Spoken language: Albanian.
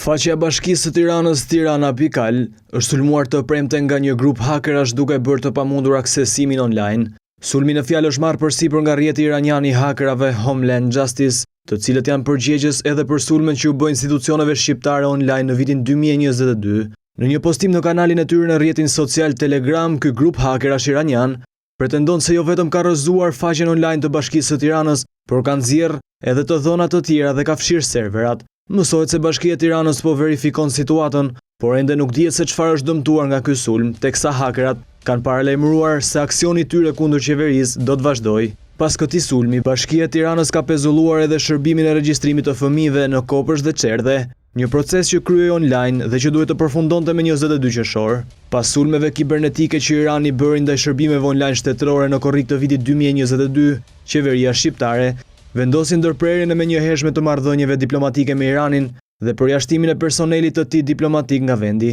Faqja e Bashkisë së Tiranës Tirana.al është sulmuar të premte nga një grup hakerash duke bërë të pamundur aksesimin online. Sulmi në fjalë është marrë përsipër nga rrjeti iranian i hakerave Homeland Justice, të cilët janë përgjegjës edhe për sulmet që u bë institucioneve shqiptare online në vitin 2022. Në një postim në kanalin e tyre në rrjetin social Telegram, ky grup hakerash iranian pretendon se jo vetëm ka rrëzuar faqen online të Bashkisë së Tiranës, por ka nxjerrë edhe të dhëna të tjera dhe ka fshirë serverat. Mësohet se Bashkia e Tiranës po verifikon situatën, por ende nuk dihet se çfarë është dëmtuar nga ky sulm, teksa hakerat kanë paralajmëruar se aksioni i tyre kundër qeverisë do të vazhdojë. Pas këtij sulmi, Bashkia e Tiranës ka pezulluar edhe shërbimin e regjistrimit të fëmijëve në Kopërsh dhe Çerdhe, një proces që kryhej online dhe që duhet të përfundonte me 22 qershor. Pas sulmeve kibernetike që Irani bëri ndaj shërbimeve online shtetërore në korrik të vitit 2022, qeveria shqiptare vendosi ndërprerjen e menjëhershme të marrëdhënieve diplomatike me Iranin dhe përjashtimin e personelit të tij diplomatik nga vendi.